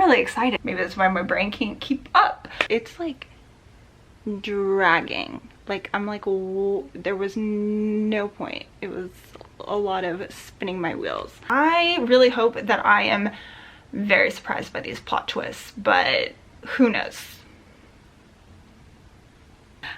really excited. Maybe that's why my brain can't keep up. It's like dragging. Like I'm like, whoa, there was no point. It was a lot of spinning my wheels. I really hope that I am very surprised by these plot twists, but who knows.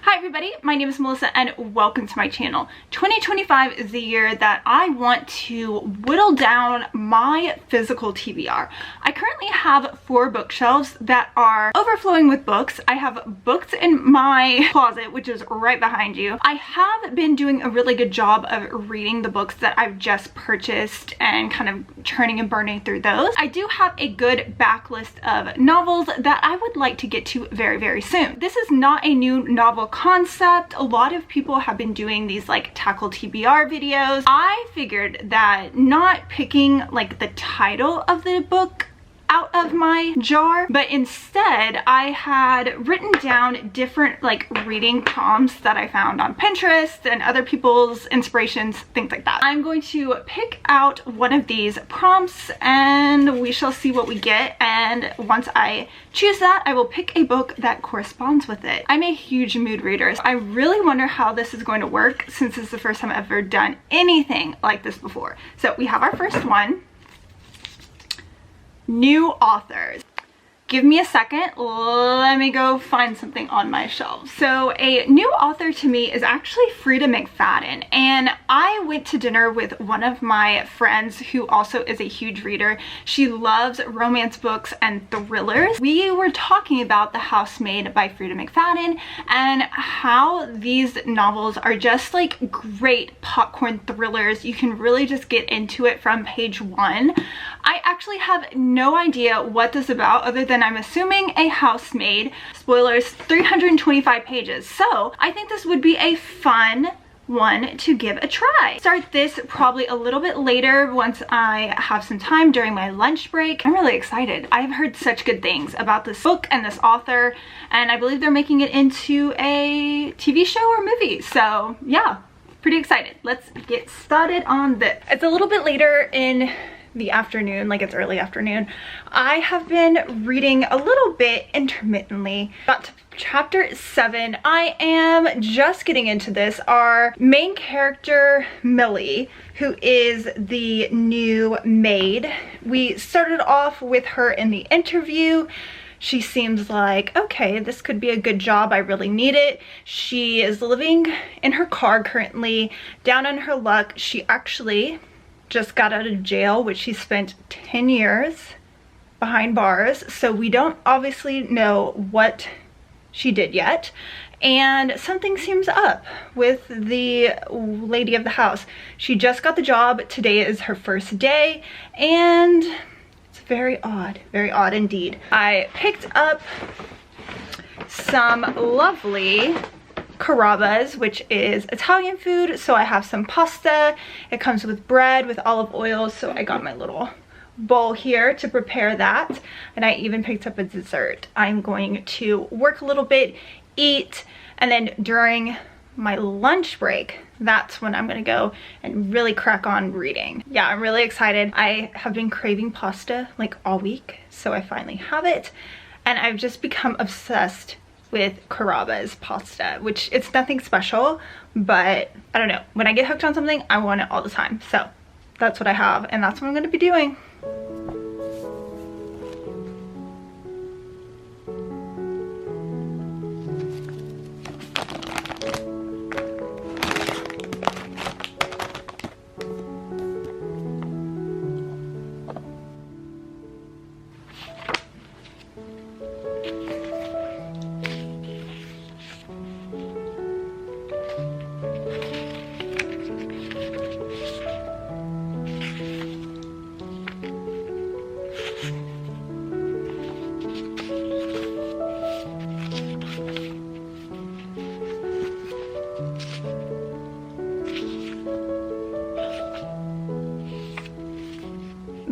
Hi everybody, my name is Melissa and welcome to my channel. 2025 is the year that I want to whittle down my physical TBR. I currently have 4 bookshelves that are overflowing with books. I have books in my closet, which is right behind you. I have been doing a really good job of reading the books that I've just purchased and kind of churning and burning through those. I do have a good backlist of novels that I would like to get to very, very soon. This is not a new novel concept. A lot of people have been doing these like tackle TBR videos. I figured that not picking like the title of the book out of my jar, but instead I had written down different like reading prompts that I found on Pinterest and other people's inspirations, things like that. I'm going to pick out one of these prompts and we shall see what we get, and once I choose that, I will pick a book that corresponds with it. I'm a huge mood reader, so I really wonder how this is going to work since it's the first time I've ever done anything like this before. So we have our first one. New authors. Give me a second, let me go find something on my shelf. So a new author to me is actually Frida McFadden, and I went to dinner with one of my friends who also is a huge reader. She loves romance books and thrillers. We were talking about The Housemaid by Frida McFadden and how these novels are just like great popcorn thrillers. You can really just get into it from page 1. I actually have no idea what this is about other than I'm assuming a housemaid. Spoilers, 325 pages. So I think this would be a fun one to give a try. Start this probably a little bit later once I have some time during my lunch break. I'm really excited. I've heard such good things about this book and this author, and I believe they're making it into a TV show or movie. So yeah, pretty excited. Let's get started on this. It's a little bit later in the afternoon, like it's early afternoon. I have been reading a little bit intermittently. Got to chapter 7. I am just getting into this. Our main character, Millie, who is the new maid. We started off with her in the interview. She seems like, okay, this could be a good job. I really need it. She is living in her car currently, down on her luck. She actually just got out of jail, which she spent 10 years behind bars. So we don't obviously know what she did yet. And something seems up with the lady of the house. She just got the job. Today is her first day, and it's very odd indeed. I picked up some lovely carrabba's, which is Italian food. So I have some pasta. It comes with bread with olive oil, so I got my little bowl here to prepare that, and I even picked up a dessert. I'm going to work a little bit, eat, and then during my lunch break, that's when I'm gonna go and really crack on reading. Yeah, I'm really excited. I have been craving pasta like all week, so I finally have it, and I've just become obsessed with carrabba's pasta, which it's nothing special, but I don't know, when I get hooked on something, I want it all the time. So that's what I have, and that's what I'm going to be doing.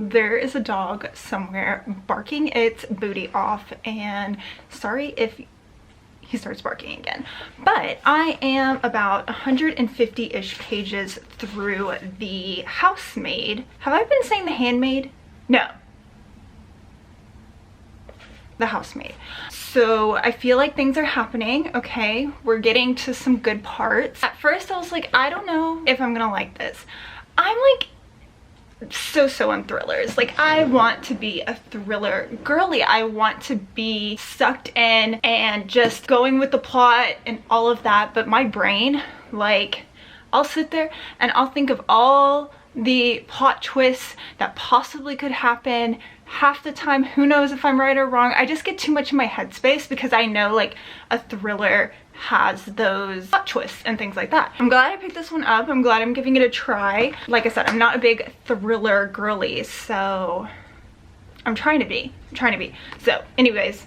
There is a dog somewhere barking its booty off, and sorry if he starts barking again. But I am about 150-ish pages through The Housemaid. Have I been saying The Handmaid? No. The Housemaid. So I feel like things are happening. Okay, we're getting to some good parts. At first I was like, I don't know if I'm gonna like this. I'm like so on thrillers. Like, I want to be a thriller girly. I want to be sucked in and just going with the plot and all of that, but my brain, like, I'll sit there and I'll think of all the plot twists that possibly could happen. Half the time, who knows if I'm right or wrong. I just get too much in my headspace because I know like a thriller has those plot twists and things like that. I'm glad I picked this one up. I'm glad I'm giving it a try. Like I said, I'm not a big thriller girly, so I'm trying to be. So anyways,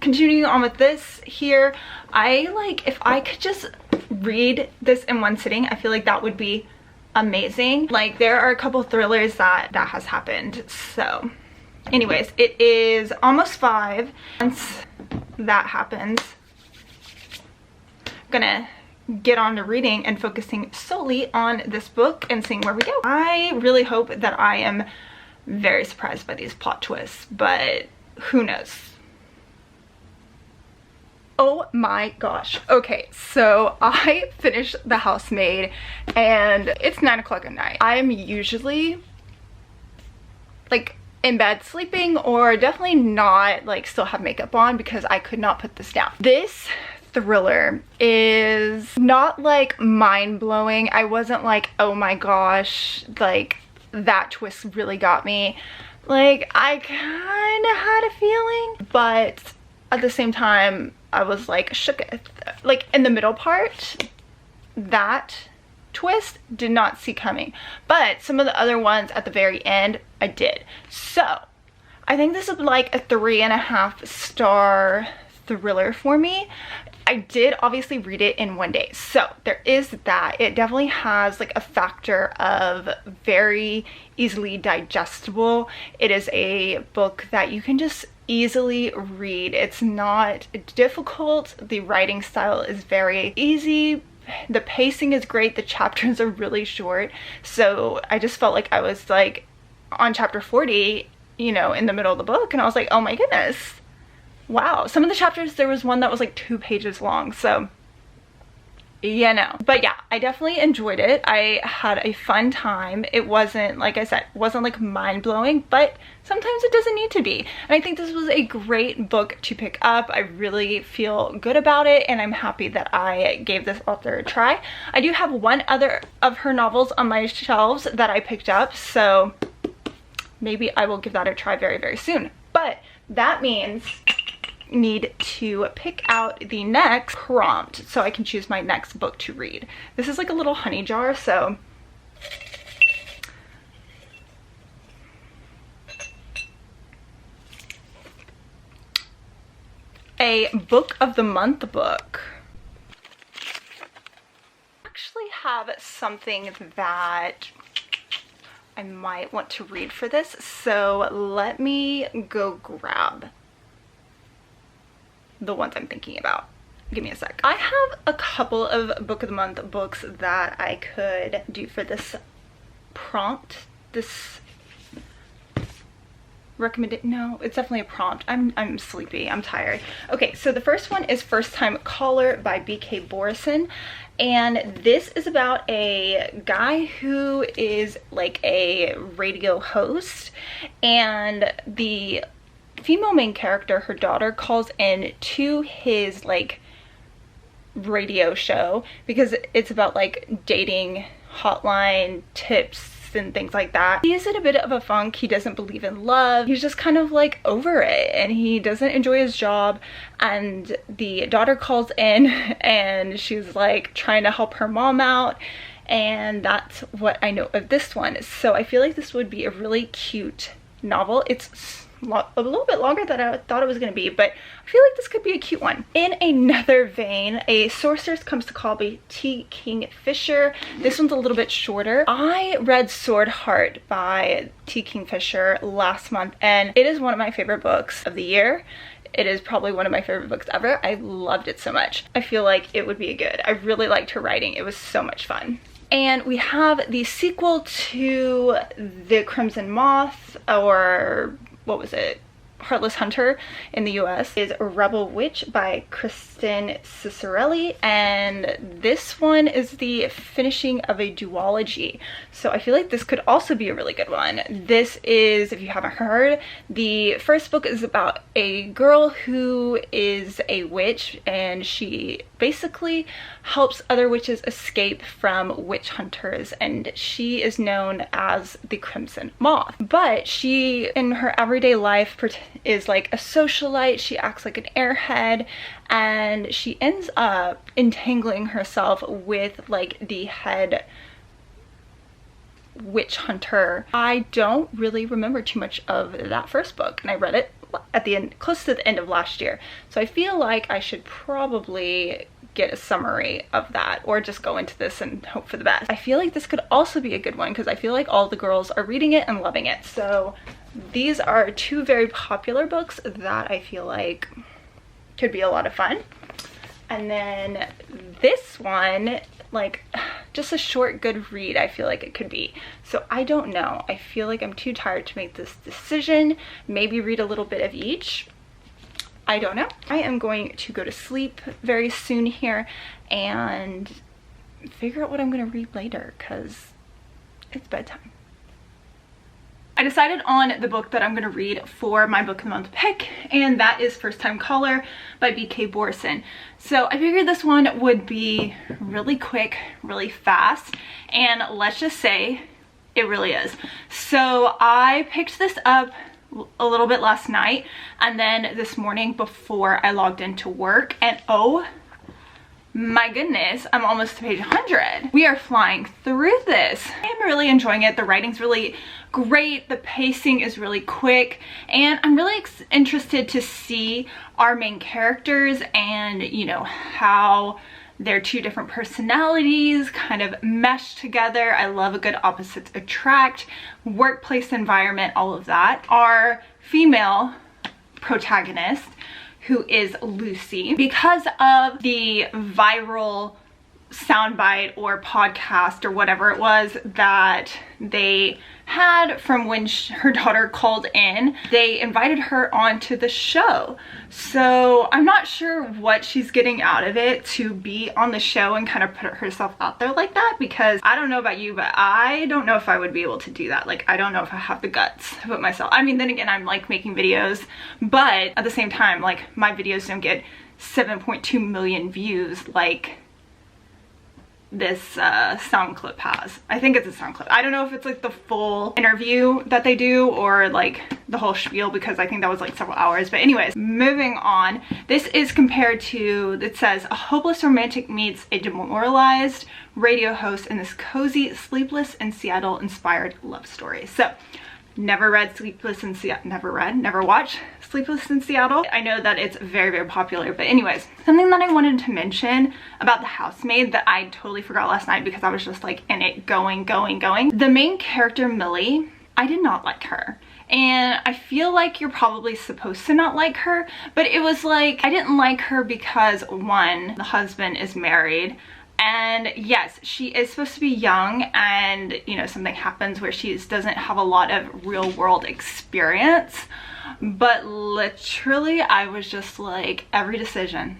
continuing on with this here, if I could just read this in one sitting, I feel like that would be amazing. Like, there are a couple thrillers that has happened. So anyways, it is almost 5. Once that happens, I'm gonna get on to reading and focusing solely on this book and seeing where we go. I really hope that I am very surprised by these plot twists, but who knows. Oh my gosh. Okay, so I finished The Housemaid and it's 9 o'clock at night. I'm usually like in bed sleeping, or definitely not like still have makeup on, because I could not put this down. This thriller is not like mind-blowing. I wasn't like, oh my gosh, like that twist really got me. Like, I kind of had a feeling, but at the same time I was like shook. Like in the middle part, that twist did not see coming, but some of the other ones at the very end I did. So I think this is like a 3.5 star thriller for me. I did obviously read it in one day, so there is that. It definitely has like a factor of very easily digestible. It is a book that you can just easily read. It's not difficult. The writing style is very easy. The pacing is great. The chapters are really short. So I just felt like I was like on chapter 40, you know, in the middle of the book, and I was like, oh my goodness. Wow. Some of the chapters, there was one that was like 2 pages long. So yeah, no. But yeah, I definitely enjoyed it. I had a fun time. It wasn't, like I said, wasn't like mind-blowing, but sometimes it doesn't need to be. And I think this was a great book to pick up. I really feel good about it, and I'm happy that I gave this author a try. I do have one other of her novels on my shelves that I picked up, so maybe I will give that a try very soon. But that means need to pick out the next prompt so I can choose my next book to read. This is like a little honey jar, so a book of the month book. I actually have something that I might want to read for this, so let me go grab the ones I'm thinking about. Give me a sec. I have a couple of book of the month books that I could do for this prompt. This recommended, no, it's definitely a prompt. I'm sleepy, I'm tired. Okay, so the first one is First Time Caller by B.K. Borison, and this is about a guy who is like a radio host, and the female main character, her daughter, calls in to his like radio show because it's about like dating hotline tips and things like that. He is in a bit of a funk. He doesn't believe in love. He's just kind of like over it, and he doesn't enjoy his job. And the daughter calls in and she's like trying to help her mom out, and that's what I know of this one. So I feel like this would be a really cute novel. It's a little bit longer than I thought it was going to be, but I feel like this could be a cute one. In another vein, A Sorceress Comes to Call by T. Kingfisher. This one's a little bit shorter. I read Sword Heart by T. Kingfisher last month, and it is one of my favorite books of the year. It is probably one of my favorite books ever. I loved it so much. I feel like it would be good. I really liked her writing. It was so much fun. And we have the sequel to The Crimson Moth, or what was it? Heartless Hunter in the US is Rebel Witch by Kristen Cicerelli, and this one is the finishing of a duology. So I feel like this could also be a really good one. This is, if you haven't heard, the first book is about a girl who is a witch, and she basically helps other witches escape from witch hunters, and she is known as the Crimson Moth. But she, in her everyday life, is like a socialite. She acts like an airhead, and she ends up entangling herself with like the head witch hunter. I don't really remember too much of that first book, and I read it at the end, close to the end of last year, so I feel like I should probably get a summary of that, or just go into this and hope for the best. I feel like this could also be a good one because I feel like all the girls are reading it and loving it. So these are two very popular books that I feel like could be a lot of fun. And then this one, like, just a short good read, I feel like it could be. So I don't know, I feel like I'm too tired to make this decision. Maybe read a little bit of each, I don't know. I am going to go to sleep very soon here and figure out what I'm gonna read later because it's bedtime. I decided on the book that I'm going to read for my book of the month pick, and that is First Time Caller by B.K. Borson. So I figured this one would be really quick, really fast, and let's just say it really is. So I picked this up a little bit last night and then this morning before I logged into work, and oh my goodness, I'm almost to page 100. We are flying through this. I'm really enjoying it. The writing's really great. The pacing is really quick, and I'm really interested to see our main characters and, you know, how their two different personalities kind of mesh together. I love a good opposites attract, workplace environment, all of that. Our female protagonist, who is Lucy, because of the viral soundbite or podcast or whatever it was that they had from when her daughter called in, they invited her onto the show. So I'm not sure what she's getting out of it to be on the show and kind of put herself out there like that, because I don't know about you, but I don't know if I would be able to do that. Like, I don't know if I have the guts to put myself, I mean, then again, I'm like making videos, but at the same time, like, my videos don't get 7.2 million views like this sound clip has. I think it's a sound clip. I don't know if it's like the full interview that they do or like the whole spiel, because I think that was like several hours. But anyways, moving on. This is compared to, it says, a hopeless romantic meets a demoralized radio host in this cozy Sleepless in Seattle inspired love story. So never watched Sleepless in Seattle. I know that it's very, very popular, but anyways, something that I wanted to mention about The Housemaid that I totally forgot last night because I was just like in it going. The main character, Millie, I did not like her. And I feel like you're probably supposed to not like her, but it was like, I didn't like her because, one, the husband is married. And yes, she is supposed to be young, and you know, something happens where she doesn't have a lot of real world experience, but literally I was just like, every decision,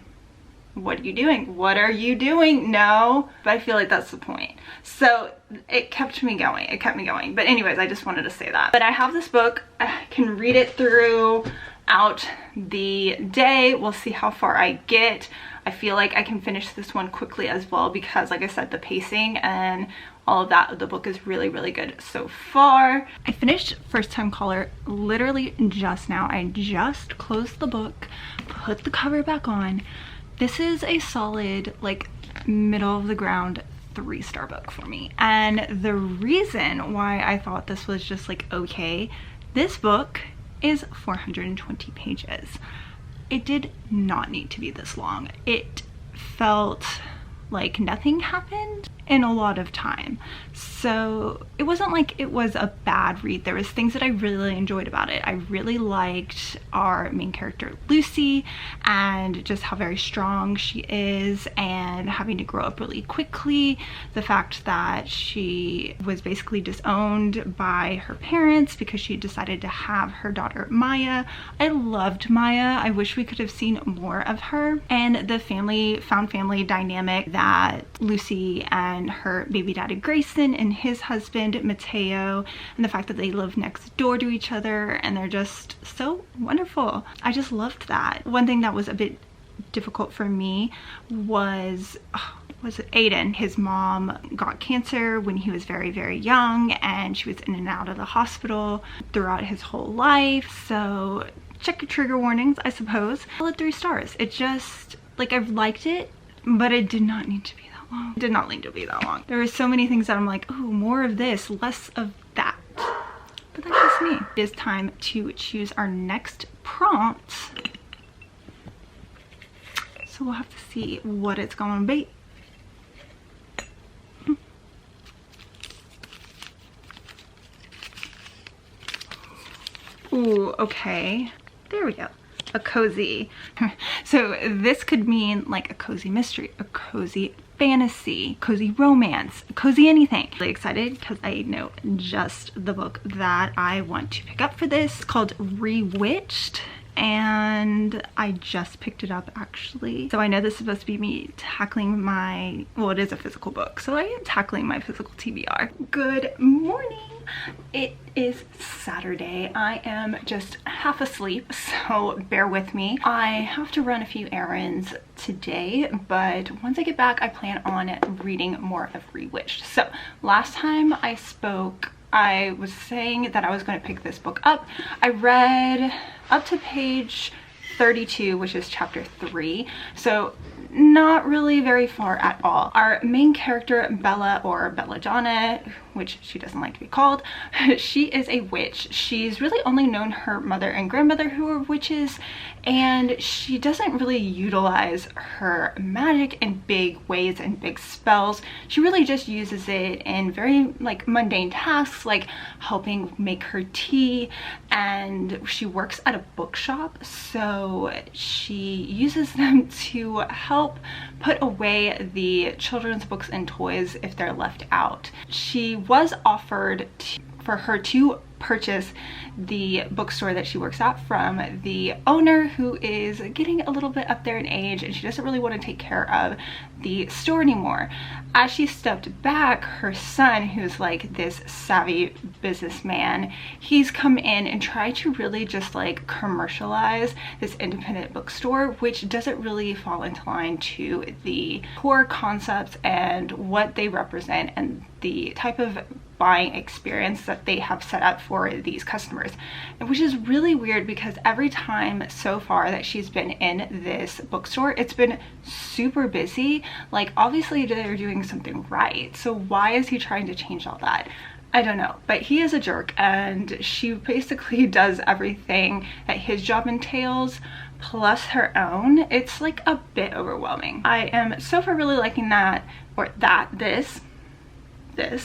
what are you doing? What are you doing? No, but I feel like that's the point. So it kept me going. But anyways, I just wanted to say that. But I have this book. I can read it throughout the day. We'll see how far I get. I feel like I can finish this one quickly as well because, like I said, the pacing and all of that of the book is really, really good so far. I finished First Time Caller literally just now. I just closed the book, put the cover back on. This is a solid, like, middle of the ground 3-star book for me. And the reason why I thought this was just like okay, this book is 420 pages. It did not need to be this long. It felt like nothing happened. in a lot of time. So it wasn't like it was a bad read. There was things that I really enjoyed about it. I really liked our main character Lucy and just how very strong she is and having to grow up really quickly. The fact that she was basically disowned by her parents because she decided to have her daughter Maya. I loved Maya. I wish we could have seen more of her. And the found family dynamic that Lucy and her baby daddy Grayson and his husband Mateo, and the fact that they live next door to each other and they're just so wonderful. I just loved that. One thing that was a bit difficult for me was Aiden. His mom got cancer when he was very, very young, and she was in and out of the hospital throughout his whole life. So check your trigger warnings, I suppose. I let 3 stars. It just, like, I've liked it, but it did not need to be that long. It did not need to be that long. There were so many things that I'm like, oh, more of this, less of that. But that's just me. It is time to choose our next prompt. So we'll have to see what it's going to be. Ooh, okay. There we go. A cozy. So this could mean like a cozy mystery, a cozy fantasy, cozy romance, cozy anything. Really excited because I know just the book that I want to pick up for this. It's called Rewitched, and I just picked it up actually. So I know this is supposed to be me tackling my, well, it is a physical book, so I am tackling my physical TBR. Good morning. It is Saturday. I am just half asleep, so bear with me. I have to run a few errands today, but once I get back, I plan on reading more of Rewitched. So last time I spoke, I was saying that I was going to pick this book up. I read up to page 32, which is chapter 3. So not really very far at all. Our main character, Bella, or Belladonna, which she doesn't like to be called, she is a witch. She's really only known her mother and grandmother who are witches, and she doesn't really utilize her magic in big ways and big spells. She really just uses it in very like mundane tasks, like helping make her tea, and she works at a bookshop, so she uses them to help put away the children's books and toys if they're left out. She was offered for her to purchase the bookstore that she works at from the owner, who is getting a little bit up there in age, and she doesn't really want to take care of the store anymore. As she stepped back, her son, who's like this savvy businessman, he's come in and tried to really just like commercialize this independent bookstore, which doesn't really fall into line to the core concepts and what they represent and the type of buying experience that they have set up for these customers, which is really weird because every time so far that she's been in this bookstore, it's been super busy. Like, obviously they're doing something right, so why is he trying to change all that? I don't know, but he is a jerk, and she basically does everything that his job entails plus her own. It's like a bit overwhelming. I am so far really liking that, or this.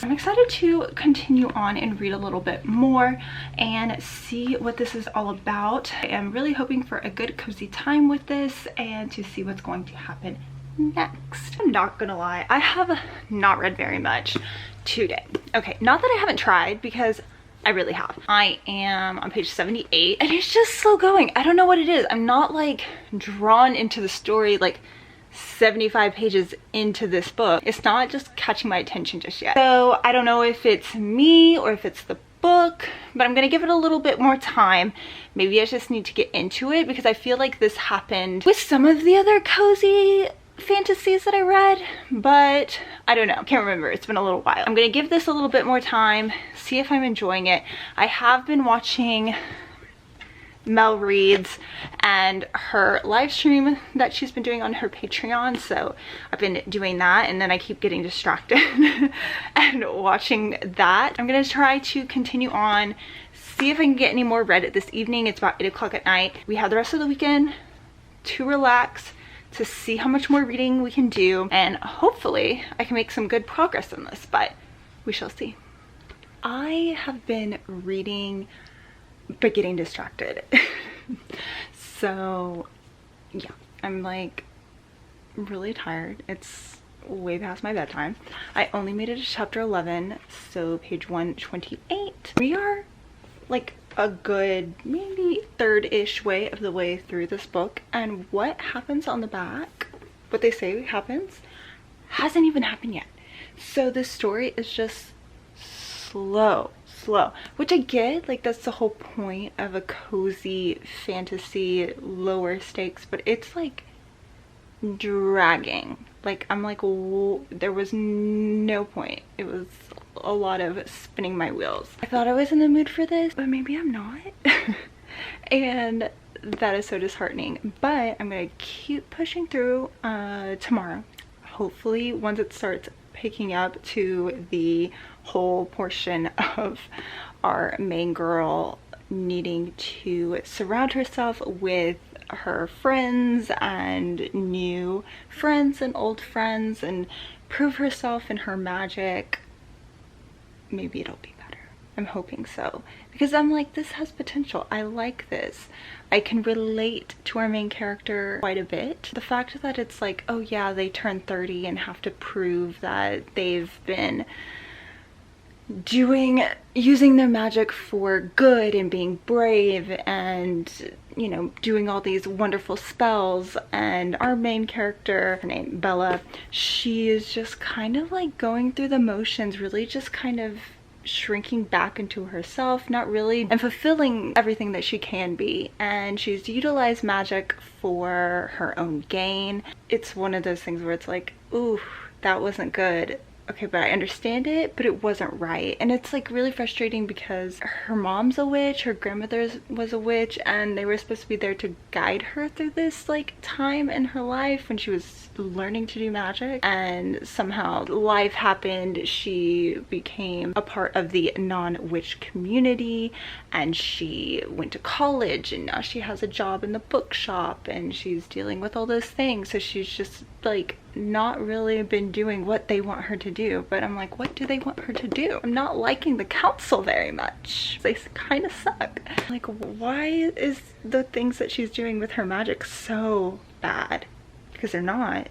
I'm excited to continue on and read a little bit more and see what this is all about. I am really hoping for a good cozy time with this and to see what's going to happen next. I'm not gonna lie, I have not read very much today. Okay, not that I haven't tried, because I really have. I am on page 78 and it's just slow going. I don't know what it is. I'm not like drawn into the story like 75 pages into this book. It's not just catching my attention just yet. So I don't know if it's me or if it's the book, but I'm gonna give it a little bit more time. Maybe I just need to get into it, because I feel like this happened with some of the other cozy fantasies that I read, but I don't know. Can't remember. It's been a little while. I'm gonna give this a little bit more time, see if I'm enjoying it. I have been watching Mel Reads and her live stream that she's been doing on her Patreon, so I've been doing that, and then I keep getting distracted and watching that. I'm gonna try to continue on, see if I can get any more read this evening. It's about 8 o'clock at night. We have the rest of the weekend to relax, to see how much more reading we can do, and hopefully I can make some good progress in this, but we shall see. I have been reading but getting distracted. So yeah, I'm like really tired. It's way past my bedtime. I only made it to chapter 11, so page 128. We are like a good maybe third-ish way of the way through this book, and what happens on the back, what they say happens, hasn't even happened yet. So this story is just slow, which I get, like that's the whole point of a cozy fantasy, lower stakes, but it's like dragging. Like I'm like, whoa, there was no point. It was a lot of spinning my wheels. I thought I was in the mood for this, but maybe I'm not. And that is so disheartening, but I'm gonna keep pushing through tomorrow. Hopefully once it starts picking up to the whole portion of our main girl needing to surround herself with her friends and new friends and old friends and prove herself in her magic, maybe it'll be better. I'm hoping so, because I'm like, this has potential. I like this. I can relate to our main character quite a bit. The fact that it's like, oh yeah, they turn 30 and have to prove that they've been using their magic for good and being brave and, you know, doing all these wonderful spells. And our main character, her name Bella, she is just kind of like going through the motions, really just kind of shrinking back into herself, not really, and fulfilling everything that she can be. And she's utilized magic for her own gain. It's one of those things where it's like, ooh, that wasn't good. Okay, but I understand it, but it wasn't right. And it's like really frustrating because her mom's a witch, her grandmother was a witch, and they were supposed to be there to guide her through this like time in her life when she was learning to do magic. And somehow life happened, she became a part of the non-witch community, and she went to college, and now she has a job in the bookshop, and she's dealing with all those things. So she's just like not really been doing what they want her to do. But I'm like, what do they want her to do? I'm not liking the council very much. They kind of suck. Like, why is the things that she's doing with her magic so bad? Because they're not.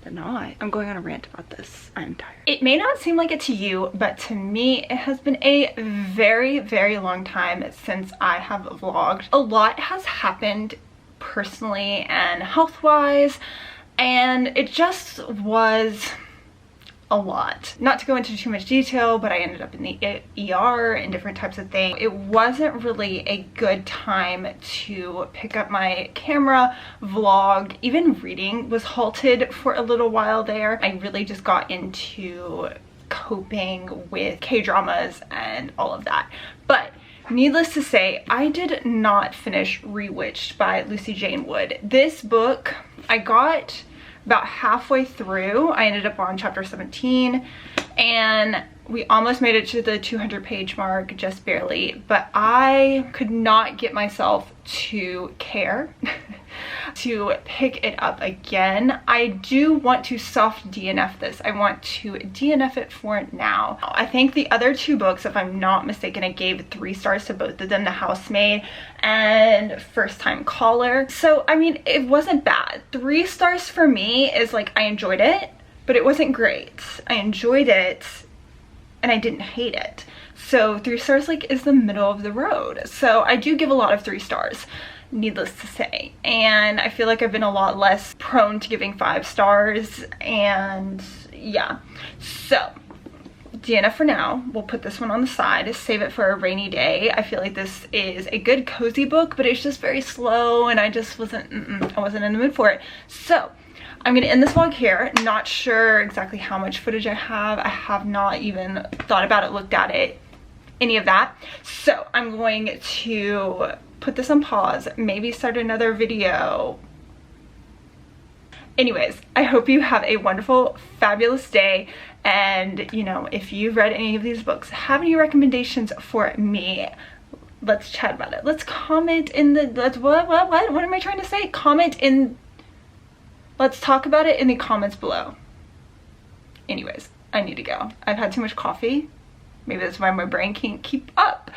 They're not. I'm going on a rant about this. I'm tired. It may not seem like it to you, but to me, it has been a very, very long time since I have vlogged. A lot has happened personally and health-wise, and it just was a lot. Not to go into too much detail, but I ended up in the ER and different types of things. It wasn't really a good time to pick up my camera, vlog. Even reading was halted for a little while there. I really just got into coping with K-dramas and all of that. But needless to say, I did not finish Rewitched by Lucy Jane Wood. This book I got about halfway through. I ended up on chapter 17, and we almost made it to the 200-page mark, just barely, but I could not get myself to care to pick it up again. I do want to soft DNF this. I want to DNF it for now. I think the other two books, if I'm not mistaken, I gave 3 stars to both of them, The Housemaid and First Time Caller. So I mean, it wasn't bad. 3 stars for me is like, I enjoyed it, but it wasn't great. I enjoyed it and I didn't hate it. So 3 stars like is the middle of the road. So I do give a lot of 3 stars, needless to say. And I feel like I've been a lot less prone to giving 5 stars, and yeah. So DNF for now. We'll put this one on the side, save it for a rainy day. I feel like this is a good cozy book, but it's just very slow, and I just wasn't I wasn't in the mood for it. So I'm gonna end this vlog here. Not sure exactly how much footage I have. I have not even thought about it, looked at it, any of that. So I'm going to put this on pause, maybe start another video. Anyways, I hope you have a wonderful, fabulous day. And you know, if you've read any of these books, have any recommendations for me, let's chat about it. Let's comment in the, what am I trying to say? Comment in Let's talk about it in the comments below. Anyways, I need to go. I've had too much coffee. Maybe that's why my brain can't keep up.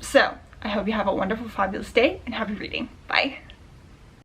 So I hope you have a wonderful, fabulous day and happy reading. Bye.